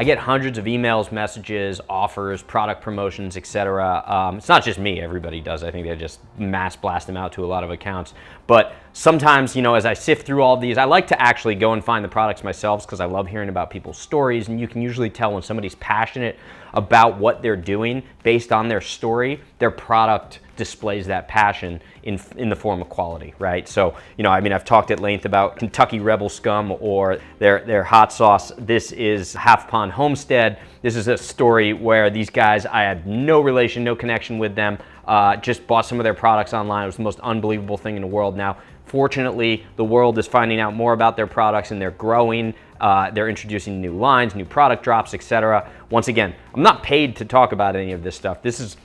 I get hundreds of emails, messages, offers, product promotions, etc. It's not just me, everybody does. I think they just mass blast them out to a lot of accounts. But sometimes, you know, as I sift through all of these, I like to actually go and find the products myself because I love hearing about people's stories, and you can usually tell when somebody's passionate about what they're doing based on their story. Their product displays that passion in the form of quality, right? So, you know, I mean, I've talked at length about Kentucky Rebel Scum or their hot sauce. This is Half Pond Homestead. This is a story where these guys, I had no relation, no connection with them, just bought some of their products online. It was the most unbelievable thing in the world. Now, fortunately, the world is finding out more about their products and they're growing. They're introducing new lines, new product drops, etc. Once again, I'm not paid to talk about any of this stuff. This is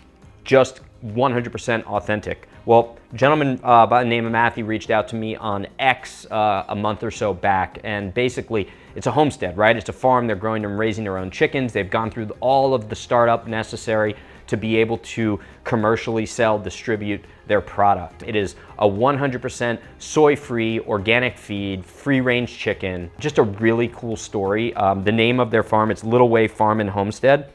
just 100% authentic. Well, a gentleman by the name of Matthew reached out to me on X a month or so back, and basically it's a homestead, right? It's a farm. They're growing and raising their own chickens. They've gone through all of the startup necessary to be able to commercially sell, distribute their product. It is a 100% soy-free, organic feed, free-range chicken. Just a really cool story. The name of their farm, it's Little Way Farm and Homestead.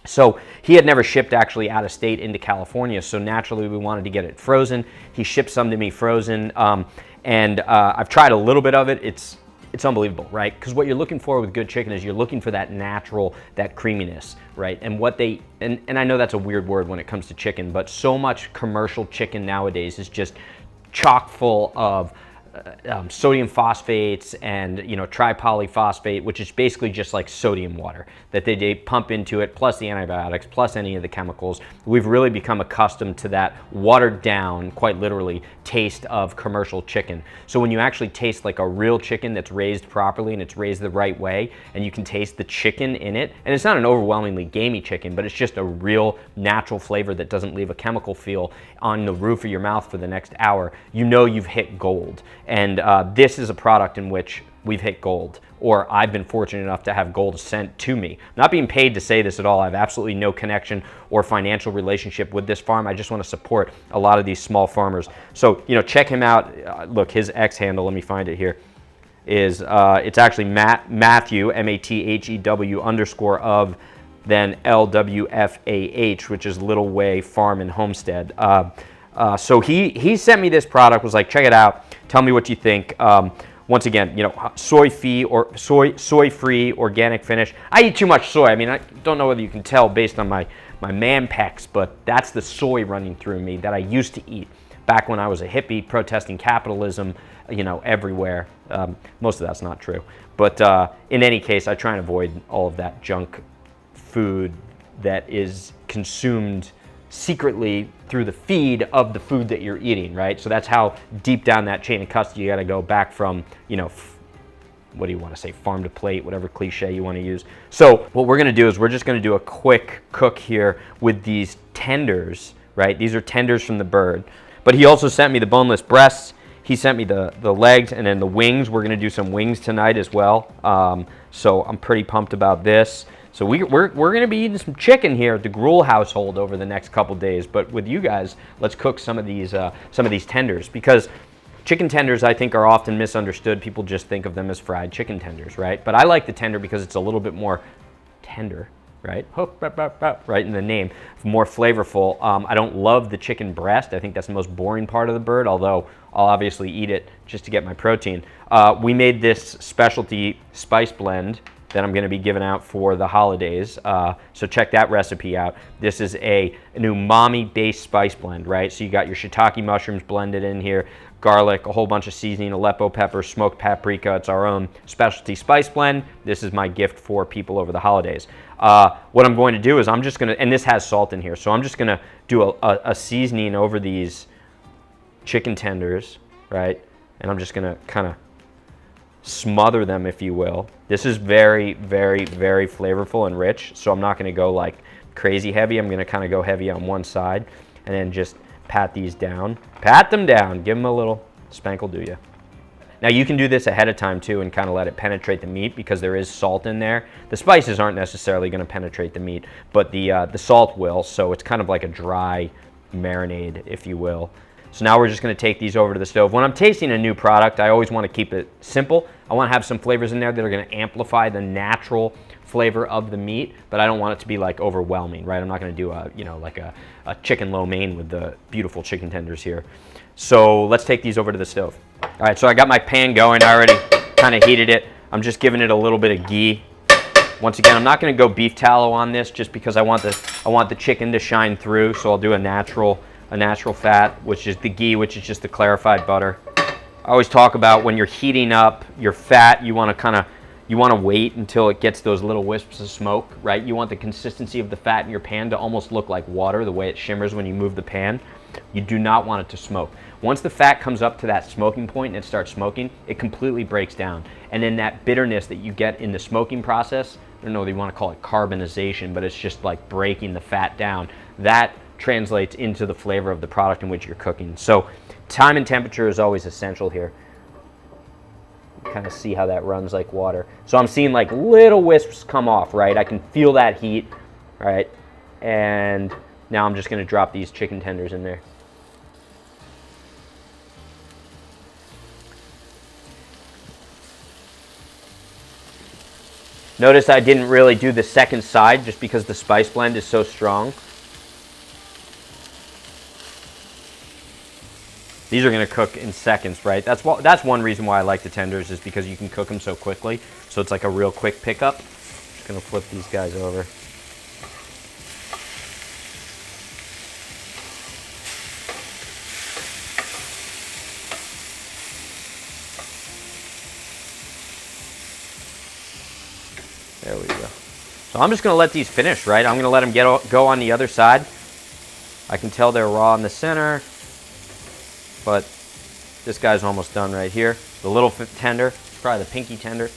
So he had never shipped actually out of state into California, so naturally we wanted to get it frozen. He shipped some to me frozen, and I've tried a little bit of it. It's unbelievable, right? Because what you're looking for with good chicken is you're looking for that natural, that creaminess, right? And what they, and I know that's a weird word when it comes to chicken, but so much commercial chicken nowadays is just chock full of sodium phosphates and, you know, tripolyphosphate, which is basically just like sodium water that they pump into it, plus the antibiotics, plus any of the chemicals. We've really become accustomed to that watered down, quite literally, taste of commercial chicken. So when you actually taste like a real chicken that's raised properly and it's raised the right way, and you can taste the chicken in it, and it's not an overwhelmingly gamey chicken, but it's just a real natural flavor that doesn't leave a chemical feel on the roof of your mouth for the next hour, you know you've hit gold. And this is a product in which we've hit gold, or I've been fortunate enough to have gold sent to me. I'm not being paid to say this at all. I have absolutely no connection or financial relationship with this farm. I just want to support a lot of these small farmers. So, you know, check him out. Look, his X handle, let me find it here, is it's actually Matthew, M-A-T-H-E-W _ of then LWFAH, which is Little Way Farm and Homestead. So he sent me this product, was like, check it out, tell me what you think. Once again, you know, soy-free organic finish. I eat too much soy. I mean, I don't know whether you can tell based on my man pecs, but that's the soy running through me that I used to eat back when I was a hippie protesting capitalism, you know, everywhere. Most of that's not true. But in any case, I try and avoid all of that junk food that is consumed secretly through the feed of the food that you're eating, right? So that's how deep down that chain of custody you got to go back from, you know, what do you want to say, farm to plate, whatever cliche you want to use. So what we're going to do is we're just going to do a quick cook here with these tenders, right? These are tenders from the bird. But he also sent me the boneless breasts. He sent me the legs and then the wings. We're going to do some wings tonight as well. So I'm pretty pumped about this. So we're going to be eating some chicken here at the Gruel household over the next couple days. But with you guys, let's cook some of these tenders, because chicken tenders, I think, are often misunderstood. People just think of them as fried chicken tenders, right? But I like the tender because it's a little bit more tender, right? Right in the name, more flavorful. I don't love the chicken breast. I think that's the most boring part of the bird, although I'll obviously eat it just to get my protein. We made this specialty spice blend that I'm going to be giving out for the holidays. So check that recipe out. This is an umami-based spice blend, right? So you got your shiitake mushrooms blended in here, garlic, a whole bunch of seasoning, Aleppo pepper, smoked paprika. It's our own specialty spice blend. This is my gift for people over the holidays. What I'm going to do is I'm just going to, and this has salt in here, so I'm just going to do a seasoning over these chicken tenders, right? And I'm just going to kind of smother them, if you will. This is very, very, very flavorful and rich, so I'm not going to go like crazy heavy. I'm going to kind of go heavy on one side and then just pat these down. Pat them down. Give them a little spankle, do ya? Now you can do this ahead of time too and kind of let it penetrate the meat because there is salt in there. The spices aren't necessarily going to penetrate the meat, but the salt will, so it's kind of like a dry marinade, if you will. So now we're just going to take these over to the stove. When I'm tasting a new product, I always want to keep it simple. I want to have some flavors in there that are going to amplify the natural flavor of the meat, but I don't want it to be like overwhelming, right? I'm not gonna do a, like a chicken lo mein with the beautiful chicken tenders here. So let's take these over to the stove. All right, so I got my pan going. I already kind of heated it. I'm just giving it a little bit of ghee. Once again, I'm not gonna go beef tallow on this just because I want the chicken to shine through, so I'll do a natural fat, which is the ghee, which is just the clarified butter. I always talk about when you're heating up your fat, you want to wait until it gets those little wisps of smoke, right? You want the consistency of the fat in your pan to almost look like water, the way it shimmers when you move the pan. You do not want it to smoke. Once the fat comes up to that smoking point and it starts smoking, it completely breaks down. And then that bitterness that you get in the smoking process, I don't know if you want to call it carbonization, but it's just like breaking the fat down. That translates into the flavor of the product in which you're cooking. So time and temperature is always essential here. Kind of see how that runs like water. So I'm seeing like little wisps come off, right? I can feel that heat, right? And now I'm just going to drop these chicken tenders in there. Notice I didn't really do the second side just because the spice blend is so strong. These are going to cook in seconds, right? That's one reason why I like the tenders, is because you can cook them so quickly. So it's like a real quick pickup. Just going to flip these guys over. There we go. So I'm just going to let these finish, right? I'm going to let them go on the other side. I can tell they're raw in the center, but this guy's almost done right here. The little tender, probably the pinky tender.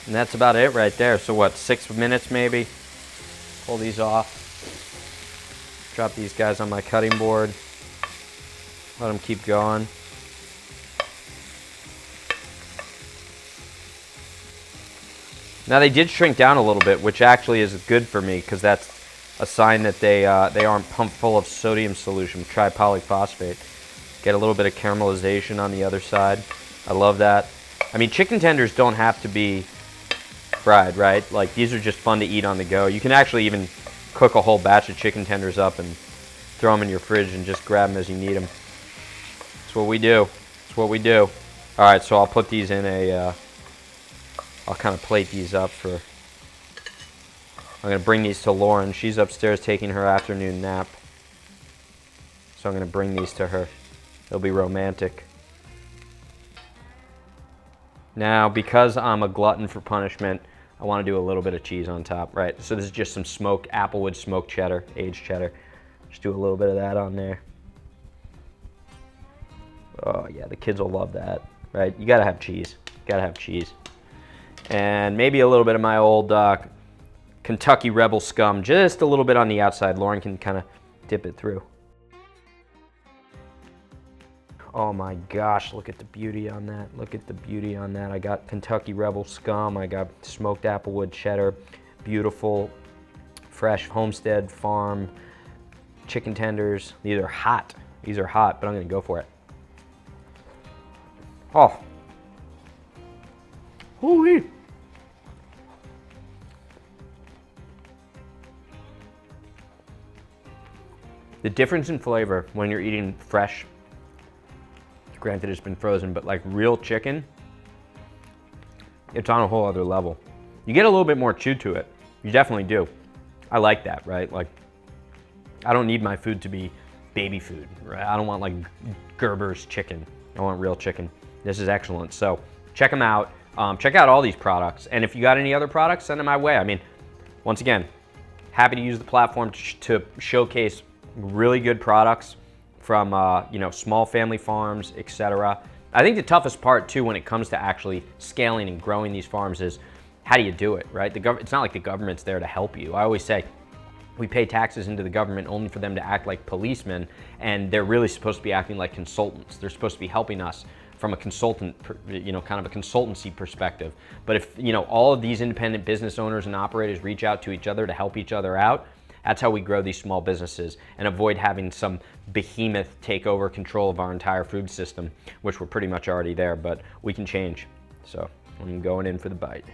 And that's about it right there. So what, 6 minutes maybe? Pull these off. Drop these guys on my cutting board. Let them keep going. Now they did shrink down a little bit, which actually is good for me because that's a sign that they aren't pumped full of sodium solution, tripolyphosphate. Get a little bit of caramelization on the other side. I love that. I mean, chicken tenders don't have to be fried, right? Like, these are just fun to eat on the go. You can actually even cook a whole batch of chicken tenders up and throw them in your fridge and just grab them as you need them. That's what we do. That's what we do. All right, so I'll put these in a... I'll kind of plate these up for... I'm going to bring these to Lauren. She's upstairs taking her afternoon nap. So I'm going to bring these to her. It'll be romantic. Now, because I'm a glutton for punishment, I want to do a little bit of cheese on top, right? So this is just some smoked Applewood smoked cheddar, aged cheddar. Just do a little bit of that on there. Oh yeah, the kids will love that, right? You gotta have cheese. Gotta have cheese. And maybe a little bit of my old Kentucky Rebel scum, just a little bit on the outside. Lauren can kind of dip it through. Oh my gosh, look at the beauty on that. Look at the beauty on that. I got Kentucky Rebel scum. I got smoked Applewood cheddar. Beautiful, fresh Homestead Farm chicken tenders. These are hot. These are hot, but I'm going to go for it. Oh. Hoo-wee. The difference in flavor when you're eating fresh, granted it's been frozen, but like real chicken, it's on a whole other level. You get a little bit more chew to it. You definitely do. I like that, right? Like, I don't need my food to be baby food, right? I don't want like Gerber's chicken. I want real chicken. This is excellent. So check them out. Check out all these products. And if you got any other products, send them my way. I mean, once again, happy to use the platform to showcase really good products from small family farms, etc. I think the toughest part too when it comes to actually scaling and growing these farms is how do you do it, right? It's not like the government's there to help you. I always say we pay taxes into the government only for them to act like policemen, and they're really supposed to be acting like consultants. They're supposed to be helping us from a consultant, kind of a consultancy perspective. But if all of these independent business owners and operators reach out to each other to help each other out, That's how we grow these small businesses and avoid having some behemoth take over control of our entire food system, which we're pretty much already there, but we can change. So I'm going in for the bite.